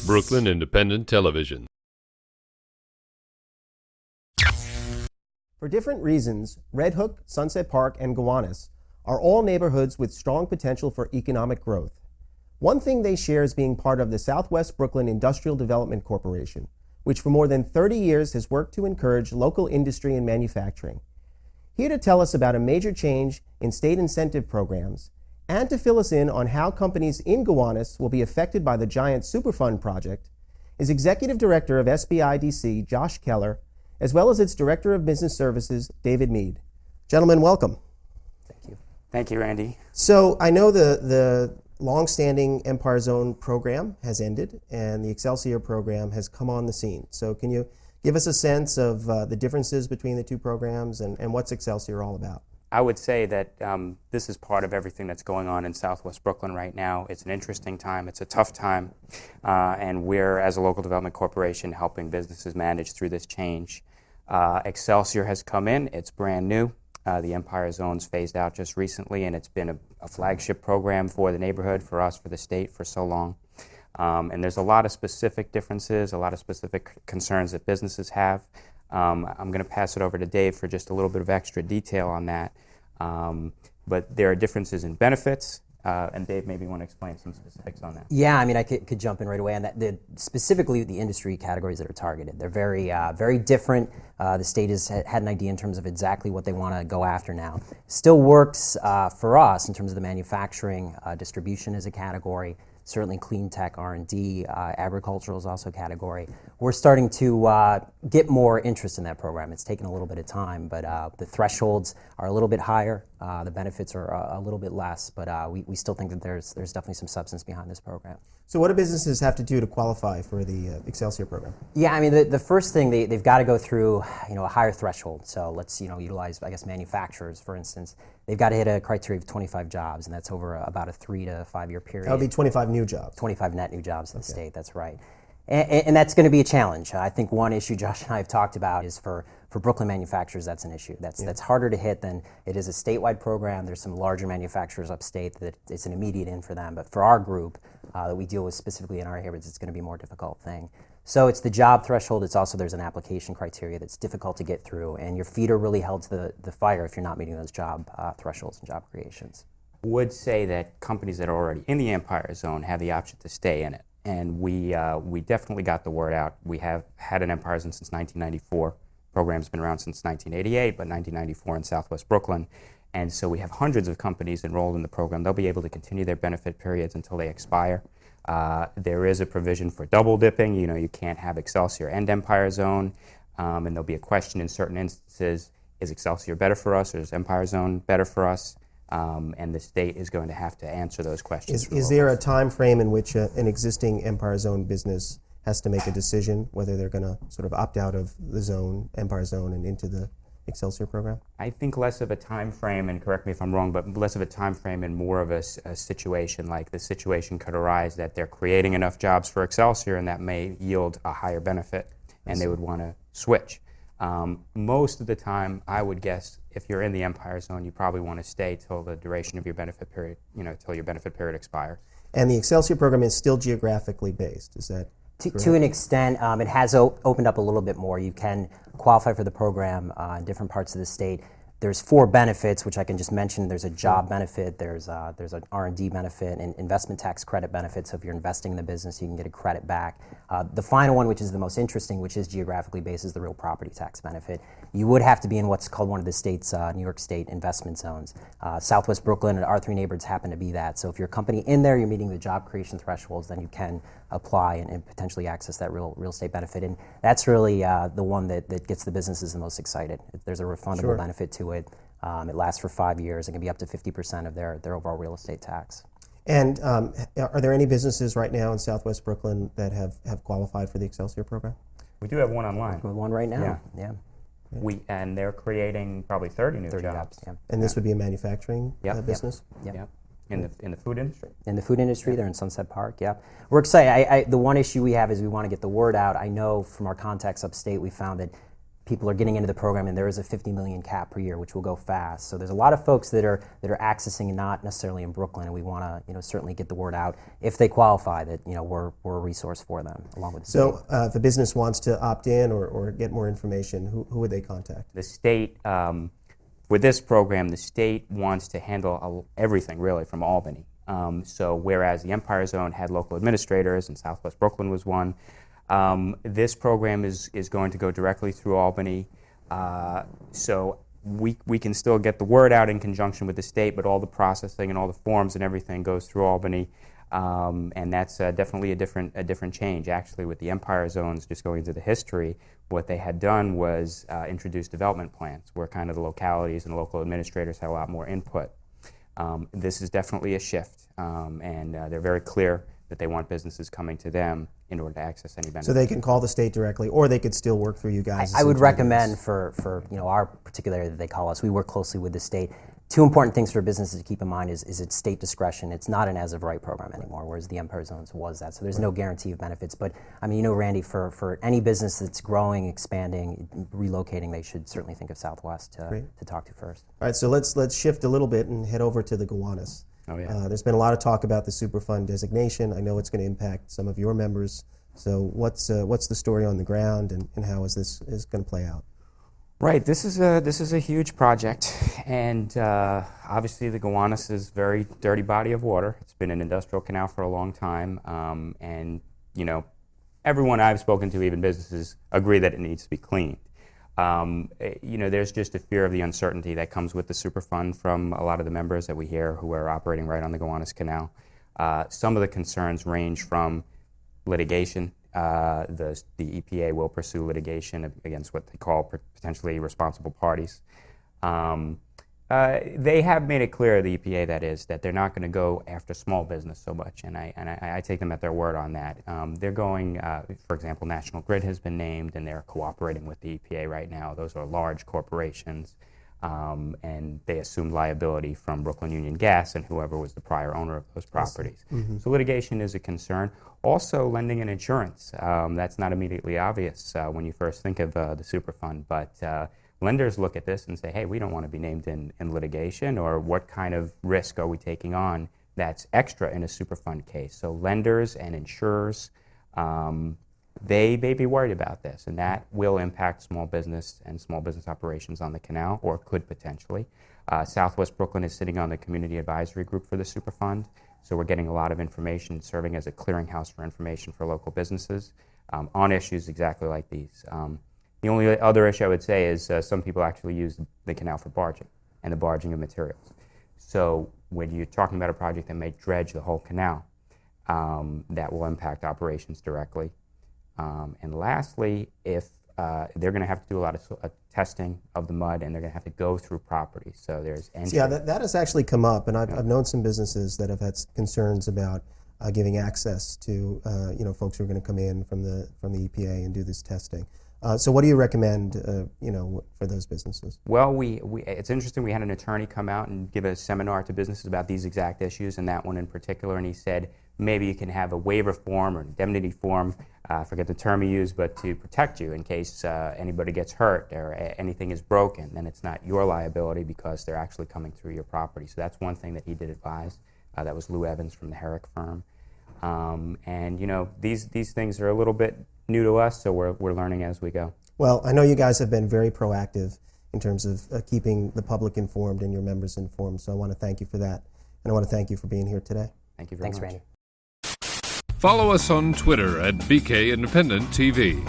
Brooklyn Independent Television. For different reasons, Red Hook, Sunset Park, and Gowanus are all neighborhoods with strong potential for economic growth. One thing they share is being part of the Southwest Brooklyn Industrial Development Corporation, which for more than 30 years has worked to encourage local industry and manufacturing. Here to tell us about a major change in state incentive programs and to fill us in on how companies in Gowanus will be affected by the giant Superfund project is Executive Director of SBIDC, Josh Keller, as well as its Director of Business Services, David Mead. Gentlemen, welcome. Thank you. Thank you, Randy. So I know the long-standing Empire Zone program has ended and the Excelsior program has come on the scene. So can you give us a sense of the differences between the two programs and what's Excelsior all about? I would say that this is part of everything that's going on in Southwest Brooklyn right now. It's an interesting time. It's a tough time. And we're, as a local development corporation, helping businesses manage through this change. Excelsior has come in. It's brand new. The Empire Zone's phased out just recently, and it's been a flagship program for the neighborhood, for us, for the state, for so long. And there's a lot of specific differences, a lot of specific concerns that businesses have. I'm going to pass it over to Dave for just a little bit of extra detail on that. But there are differences in benefits, and Dave, maybe you want to explain some specifics on that. Yeah, I mean, I could jump in right away on that. Specifically, the industry categories that are targeted, they're very different. The state has had an idea in terms of exactly what they want to go after now. Still works for us in terms of the manufacturing, distribution as a category. Certainly clean tech, R&D, agricultural is also a category. We're starting to get more interest in that program. It's taken a little bit of time, but the thresholds are a little bit higher. The benefits are a little bit less, but we still think that there's definitely some substance behind this program. So what do businesses have to do to qualify for the Excelsior program? Yeah, I mean, the first thing, they've got to go through a higher threshold. So let's utilize, I guess, manufacturers, for instance. They've got to hit a criteria of 25 jobs, and that's over about a 3 to 5 year period. That would be 25 new jobs. 25 net new jobs in the state, that's right. And that's going to be a challenge. I think one issue Josh and I have talked about is for Brooklyn manufacturers, that's an issue. That's harder to hit than it is a statewide program. There's some larger manufacturers upstate that it's an immediate in for them. But for our group that we deal with specifically in our neighborhoods, it's going to be a more difficult thing. So it's the job threshold. It's also there's an application criteria that's difficult to get through. And your feet are really held to the fire if you're not meeting those job thresholds and job creations. Would say that companies that are already in the Empire Zone have the option to stay in it. And we definitely got the word out. We have had an Empire Zone since 1994. Program's been around since 1988, but 1994 in Southwest Brooklyn. And so we have hundreds of companies enrolled in the program. They'll be able to continue their benefit periods until they expire. There is a provision for double dipping. You can't have Excelsior and Empire Zone. And there'll be a question in certain instances, is Excelsior better for us or is Empire Zone better for us? And the state is going to have to answer those questions. Is there a time frame in which an existing Empire Zone business has to make a decision whether they're going to sort of opt out of the zone, Empire Zone, and into the Excelsior program? I think less of a time frame, and correct me if I'm wrong, but less of a time frame and more of a situation like the situation could arise that they're creating enough jobs for Excelsior and that may yield a higher benefit and they would want to switch. Most of the time, I would guess, if you're in the Empire Zone, you probably want to stay till the duration of your benefit period, till your benefit period expires. And the Excelsior program is still geographically based, is that correct? To an extent, it has opened up a little bit more. You can qualify for the program in different parts of the state. There's 4 benefits, which I can just mention. There's a job benefit, there's an R&D benefit, and investment tax credit benefit. So if you're investing in the business, you can get a credit back. The final one, which is the most interesting, which is geographically based, is the real property tax benefit. You would have to be in what's called one of the state's New York State investment zones. Southwest Brooklyn and our 3 neighborhoods happen to be that. So if you're a company in there, you're meeting the job creation thresholds, then you can apply and potentially access that real estate benefit. And that's really the one that gets the businesses the most excited. There's a refundable benefit to it. It lasts for 5 years. It can be up to 50% of their overall real estate tax. And are there any businesses right now in Southwest Brooklyn that have qualified for the Excelsior program? We do have one online. One right now, yeah. And they're creating probably 30 new jobs. Yeah. And this would be a manufacturing business? Yep. In the food industry? In the food industry, they're in Sunset Park, yeah. We're excited. The one issue we have is we want to get the word out. I know from our contacts upstate, we found that people are getting into the program, and there is a 50 million cap per year, which will go fast. So there's a lot of folks that are accessing, not necessarily in Brooklyn, and we want to certainly get the word out if they qualify that we're a resource for them along with the state. So if a business wants to opt in or get more information, who would they contact? The state, with this program, the state wants to handle everything really from Albany. So whereas the Empire Zone had local administrators and Southwest Brooklyn was one, this program is going to go directly through Albany. So we can still get the word out in conjunction with the state, but all the processing and all the forms and everything goes through Albany. And that's definitely a different change. Actually, with the Empire Zones, just going into the history, what they had done was introduce development plans where kind of the localities and local administrators had a lot more input. This is definitely a shift, and they're very clear that they want businesses coming to them in order to access any benefits. So they can call the state directly, or they could still work through you guys. I would recommend for our particular area that they call us, we work closely with the state. Two important things for businesses to keep in mind is it's state discretion. It's not an as-of-right program anymore, whereas the Empire Zones was that. So there's no guarantee of benefits. But I mean, Randy, for any business that's growing, expanding, relocating, they should certainly think of Southwest to talk to first. All right, so let's shift a little bit and head over to the Gowanus. Oh, yeah. There's been a lot of talk about the Superfund designation. I know it's going to impact some of your members. So what's the story on the ground, and how is going to play out? Right. This is a huge project, and obviously the Gowanus is a very dirty body of water. It's been an industrial canal for a long time, and everyone I've spoken to, even businesses, agree that it needs to be cleaned. There's just a fear of the uncertainty that comes with the Superfund from a lot of the members that we hear who are operating right on the Gowanus Canal. Some of the concerns range from litigation. The EPA will pursue litigation against what they call potentially responsible parties. They have made it clear, the EPA that is, that they're not going to go after small business so much, and I take them at their word on that. They're going, for example, National Grid has been named, and they're cooperating with the EPA right now. Those are large corporations, and they assumed liability from Brooklyn Union Gas and whoever was the prior owner of those properties. So litigation is a concern. Also, lending and insurance. That's not immediately obvious when you first think of the Superfund, but lenders look at this and say, hey, we don't want to be named in litigation, or what kind of risk are we taking on that's extra in a Superfund case? So lenders and insurers, they may be worried about this, and that will impact small business and small business operations on the canal, or could potentially. Southwest Brooklyn is sitting on the community advisory group for the Superfund, so we're getting a lot of information, serving as a clearinghouse for information for local businesses on issues exactly like these. The only other issue I would say is some people actually use the canal for barging and the barging of materials. So when you're talking about a project that may dredge the whole canal, that will impact operations directly. And lastly, if they're going to have to do a lot of testing of the mud, and they're going to have to go through property. So there's entry. Yeah, that has actually come up, and I've known some businesses that have had concerns about giving access to folks who are going to come in from the EPA and do this testing. So what do you recommend, for those businesses? Well, it's interesting. We had an attorney come out and give a seminar to businesses about these exact issues, and that one in particular, and he said maybe you can have a waiver form or an indemnity form, I forget the term he used, but to protect you in case anybody gets hurt or anything is broken, then it's not your liability because they're actually coming through your property. So that's one thing that he did advise. That was Lou Evans from the Herrick firm. And these things are a little bit new to us, so we're learning as we go. Well, I know you guys have been very proactive in terms of keeping the public informed and your members informed, so I want to thank you for that. And I want to thank you for being here today. Thank you very much. Thanks, Randy. Follow us on Twitter at BK Independent TV.